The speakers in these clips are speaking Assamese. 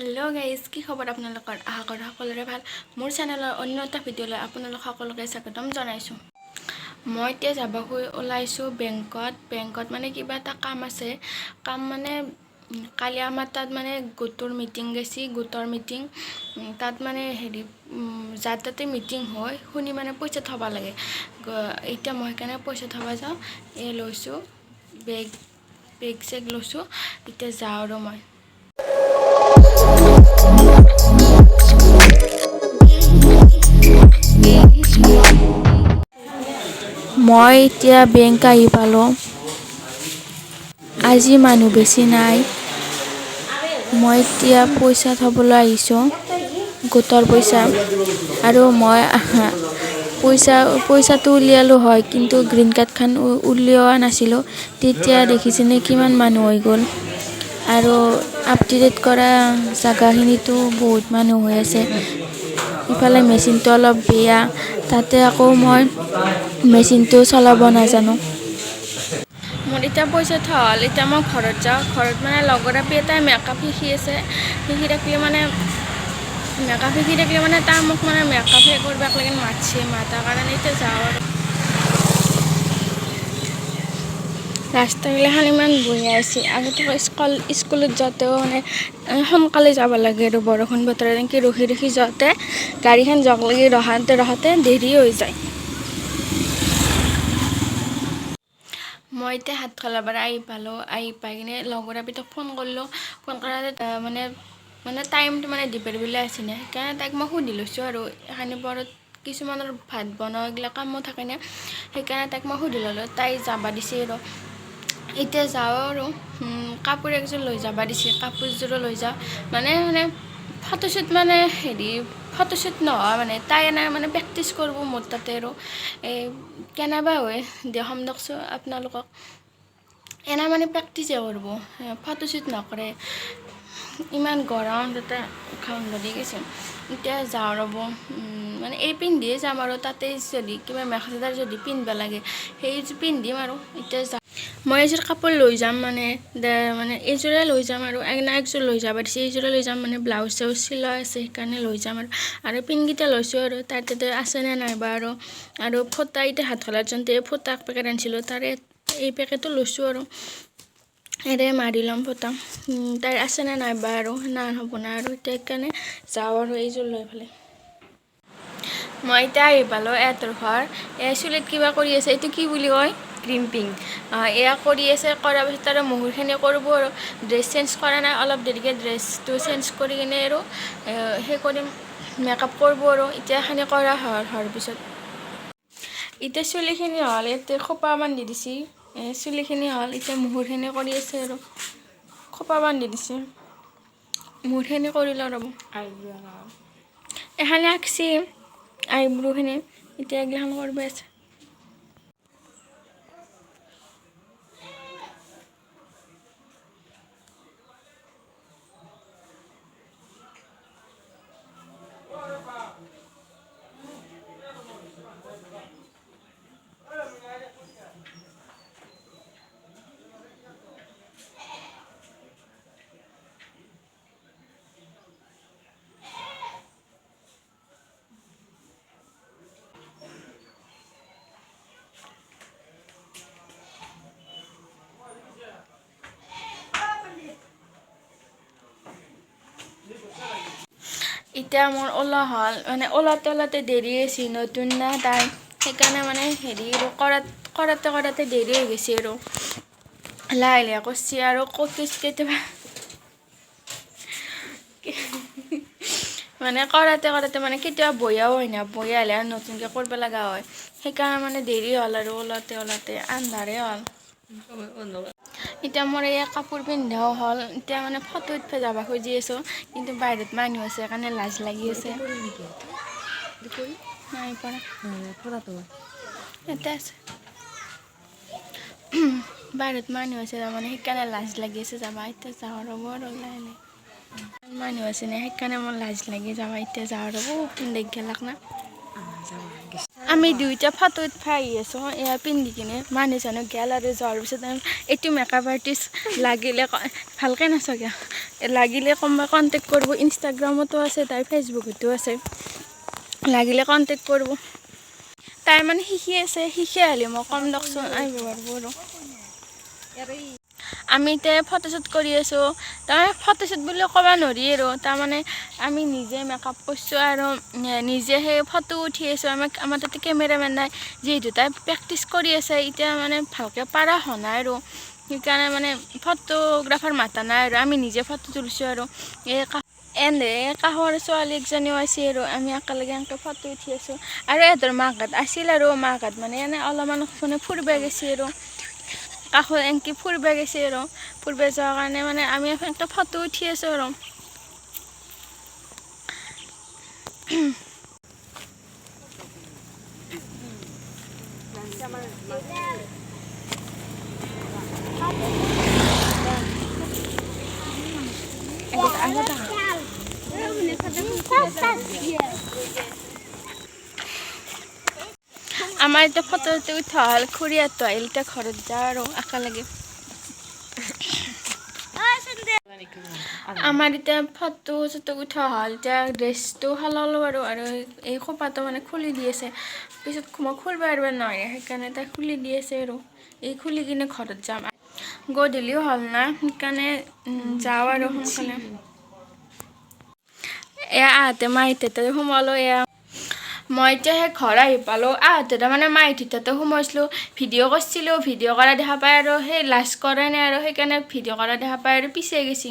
हेलो गाइज কি খবৰ আপোনালোকৰ আশা কৰোঁ সকলোৰে ভাল মোৰ চেনেলৰ অন্য এটা ভিডিঅ'লৈ আপোনালোক সকলোকে স্বাগতম জনাইছো মই এতিয়া যাব ওলাইছো বেংকত মানে কিবা এটা কাম আছে কাম মানে কালি আমাৰ তাত মানে গোটৰ মিটিং গৈছি গোটৰ মিটিং তাত মানে হেৰি যাতে মিটিং হয় শুনি মানে পইচা থবা লাগে এতিয়া মই কেনে পইচা থবা যাও এ লৈছো বেগ চেক লৈছো এতিয়া যাও আৰু মই এতিয়া বেংক আহি পালো আজি মানুহ বেছি নাই মই এতিয়া পইচা থবলৈ আহিছো গোটৰ পইচা আৰু মই পইচাটো উলিয়ালো হয় কিন্তু গ্ৰীন কাৰ্ড খান উলিওৱা নাছিলো তেতিয়া দেখিছেনে কিমান মানুহ হৈ গ'ল আৰু আপডেট কৰা জায়গাখিনিতো বহুত মানুহ হৈ আছে ইফালে মেচিনটো অলপ বেয়া তাতে আকৌ মই মেচিনটো চলাব নাজানো মোৰ এতিয়া পইচা থল এতিয়া মই ঘৰত যাওঁ ঘৰত মানে লগৰ আপি এটা মেকআপ শিকি আছে শিকি থাকিলে মানে তাৰ মোক মানে মেকআপ হে কৰিব লাগে মাতাৰ কাৰণে এতিয়া যাওঁ আৰু ৰাস্তাগিলাখান ইমান বঢ়িয়া আছে আগতে স্কুলত যাওঁতেও মানে সোনকালে যাব লাগে আৰু বৰষুণ বতৰত এনেকৈ ৰখি যাওঁতে গাড়ীখন জগ লাগি ৰহাতে দেৰি হৈ যায় মই এতিয়া হাতখলা পৰা আহি পাই কিনে লগৰ আপিটোক ফোন কৰিলোঁ ফোন কৰাতে মানে টাইমটো মানে দিবৰ বোলে আছিলে সেইকাৰণে তাইক মই সুধি লৈছোঁ আৰু এখানি পৰত কিছুমানৰ ভাত বনোৱা এইগিলা কামো থাকে না সেইকাৰণে তাইক মই সুধি ল'লোঁ তাই যাবা দিছে আৰু এতিয়া যাওঁ আৰু কাপোৰ একযোৰ লৈ যাবা দিছে কাপোৰযোৰো লৈ যাওঁ মানে ফটোশ্বুট মানে ফটোশ্বুট নহয় মানে তাই এনে মানে প্ৰেক্টিচ কৰিব মোৰ তাতে আৰু কেনেবা হয় দেখাম দিয়কচোন আপোনালোকক এনে মানে প্ৰেক্টিচে কৰিব ফটোশ্বুট নকৰে ইমান গৰম তাতে খাম ধৰি গৈছে এতিয়া যাওঁ ৰ'ব মানে এই পিন্ধিয়ে যাম আৰু তাতে যদি কিবা মেখেলা চাদৰ যদি পিন্ধিব লাগে সেই পিন্ধিম আৰু এতিয়া মই এযোৰ কাপোৰ লৈ যাম মানে এইযোৰে লৈ যাম আৰু একযোৰ লৈ যাব দিছে এইযোৰে লৈ যাম মানে ব্লাউজ চাউজ চিলোৱা আছে সেইকাৰণে লৈ যাম আৰু পিনকেইটা লৈছোঁ আৰু তাতে আছেনে নাইবা আৰু ফটা এতিয়া হাত খোলাৰ জন্তে ফটা পেকেট আনিছিলোঁ তাৰে এই পেকেটটো লৈছোঁ আৰু এৰে মাৰি ল'ম ফটা তাইৰ আছেনে নাইবা আৰু না হ'ব না আৰু এতিয়া সেইকাৰণে যাওঁ আৰু এইযোৰ লৈ পেলাই মই এতিয়া আহি পালোঁ এহঁতৰ ঘৰ চুলিত কিবা কৰি আছে এইটো কি বুলি কয় ক্ৰিম্পিং এয়া কৰি আছে কৰাৰ পিছত আৰু মুহুৰখিনি কৰিব আৰু ড্ৰেছ চেঞ্জ কৰা নাই অলপ দেৰিকৈ ড্ৰেছটো চেঞ্জ কৰি কিনে আৰু সেই কৰিম মেকআপ কৰিব আৰু এতিয়া এখানি কৰা হোৱাৰ পিছত এতিয়া চুলিখিনি হ'ল এতিয়া খোপা বান্ধি দিছে চুলিখিনি হ'ল এতিয়া মুহুৰখিনি কৰি আছে আৰু খোপা বান্ধি দিছে মুহুৰখিনি কৰি লওঁ ৰ'ব এখানি আঁকছি আইব্ৰুখিনি এতিয়া এইগিলাখান কৰিব আছে এতিয়া মোৰ ওলা হ'ল মানে ওলাতে দেৰি হৈছে নতুন না তাই সেইকাৰণে মানে কৰাতে দেৰি হৈ গৈছে আৰু লাহে কৰিছে আৰু কেতিয়াবা মানে কৰাতে মানে কেতিয়াবা বয়াও হয় না বয়া হ'লে নতুনকৈ কৰিব লগা হয় সেইকাৰণে মানে দেৰি হ'ল আৰু ওলাতে আন্ধাৰে হ'ল এতিয়া মোৰ এই কাপোৰ পিন্ধাও হ'ল এতিয়া মানে ফটো উঠিব যাব খুজি আছোঁ কিন্তু বাহিৰত মানুহ আছে সেইকাৰণে লাজ লাগি আছে নাই পৰা ইয়াতে আছে বাহিৰত মানুহ আছে তাৰমানে সেইকাৰণে লাজ লাগি আছে যাবা এতিয়া যাওঁ ৰ'ব আৰু লাহে মানুহ আছে নে সেইকাৰণে মোৰ লাজ লাগি যাবা এতিয়া যাওঁ ৰ'ব দেখ গেলাক না আমি দুইটা ফটো উঠাই আছোঁ এয়া পিন্ধি কিনে মানুহজনক গেল আৰু যোৱাৰ পিছত এইটো মেকআপ আৰ্টিষ্ট লাগিলে ভালকৈ নাচকে লাগিলে কণ্টেক্ট কৰিব ইনষ্টাগ্ৰামতো আছে তাই ফেচবুকতো আছে লাগিলে কণ্টেক্ট কৰিব তাই মানে শিকি আছে শিকি আহিলে মই কম দিয়কচোন আহিব পাৰিব আৰু আমি এতিয়া ফটোশ্বুট কৰি আছোঁ তাৰমানে ফটোশ্বুট বুলি ক'ব নোৱাৰি আৰু তাৰমানে আমি নিজে মেকআপ কৰিছোঁ আৰু নিজে সেই ফটো উঠি আছোঁ আমাৰ তাতে কেমেৰামেন নাই যিহেতু তাই প্ৰেক্টিচ কৰি আছে এতিয়া মানে ভালকৈ পাৰা হোৱা নাই আৰু সেইকাৰণে মানে ফটোগ্ৰাফাৰ মাতা নাই আৰু আমি নিজে ফটো তুলিছোঁ আৰু এনে কাষৰ ছোৱালী একজনীও আছে আৰু আমি একেলগে এনেকৈ ফটো উঠি আছোঁ আৰু ইহঁতৰ মাকহঁত আছিল আৰু মাকহঁত মানে এনে অলপমান মানে ফুৰিব গৈছে আৰু কাষত এনেকৈ ফুৰিব গৈছে আৰু ফুৰিব যোৱাৰ কাৰণে মানে আমি এনেকৈ ফটো উঠি আছোঁ আৰু আমাৰ এতিয়া ফটো উঠা হ'ল খুৰীহঁতো আহিল এতিয়া ঘৰত যাওঁ আৰু একেলগে আমাৰ এতিয়া ফটো চটো উঠা হ'ল এতিয়া ড্ৰেছটো সলালোঁ আৰু এই খোপাটো মানে খুলি দি আছে পিছত মই খুলিব পাৰিব নোৱাৰে সেইকাৰণে তাই খুলি দি আছে আৰু এই খুলি কিনে ঘৰত যাম গধূলিও হ'ল না সেইকাৰণে যাওঁ আৰু সোনকালে এয়া আহোঁতে মাহীহঁতে সোমালোঁ এয়া মই এতিয়া সেই ঘৰ আহি পালোঁ আহোঁতে তাৰমানে মাহীহঁততে সোমাইছিলোঁ ভিডিঅ' কৰিছিলোঁ ভিডিঅ' কৰা দেখা পাই আৰু সেই লাজ কৰে নাই আৰু সেইকাৰণে ভিডিঅ' কৰা দেখা পাই আৰু পিছিয়ে গৈছে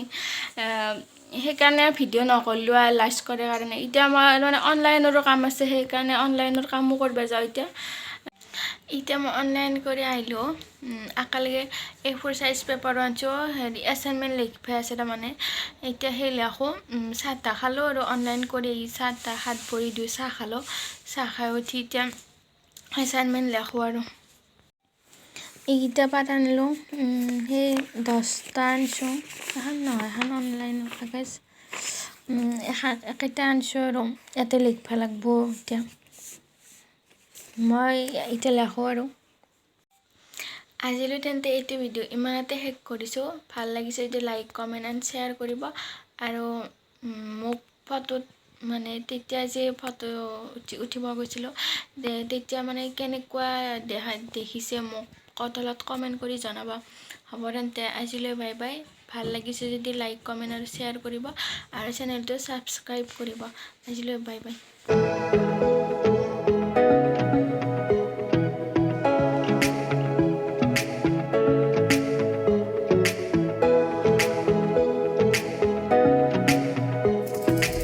সেইকাৰণে ভিডিঅ' নকৰিলোঁ আৰু লাজ কৰে কাৰণে এতিয়া মই মানে অনলাইনৰো কাম আছে সেইকাৰণে অনলাইনৰ কামো কৰিব যাওঁ এতিয়া মই অনলাইন কৰি আহিলোঁ একেলগে A4 সাইজ পেপাৰো আনিছোঁ হেৰি এছাইনমেণ্ট লিখিব আছে তাৰমানে এতিয়া সেই লিখোঁ চাহ তাহ খালোঁ আৰু অনলাইন কৰি চাহ তাহ হাত ভৰি ধুই চাহ খালোঁ চাহ খাই উঠি এতিয়া এছাইনমেণ্ট লিখোঁ আৰু এইকেইটা পাত আনিলোঁ সেই 10টা আনিছোঁ এখন নহয় এখন অনলাইনৰ কাগজ একেটা আনিছোঁ আৰু ইয়াতে লিখিব লাগিব এতিয়া মই এতিয়া লিখোঁ আৰু আজিলৈ তেন্তে এইটো ভিডিঅ' ইমানতে শেষ কৰিছোঁ ভাল লাগিছে যদি লাইক কমেণ্ট এণ্ড শ্বেয়াৰ কৰিব আৰু মোক ফটোত মানে তেতিয়া যে ফটো উঠিব গৈছিলোঁ তেতিয়া মানে কেনেকুৱা দেখিছে মোক তলত কমেণ্ট কৰি জনাব হ'ব তেন্তে আজিলৈ বাই বাই ভাল লাগিছে যদি লাইক কমেণ্ট আৰু শ্বেয়াৰ কৰিব আৰু চেনেলটো ছাবস্ক্ৰাইব কৰিব আজিলৈ বাই বাই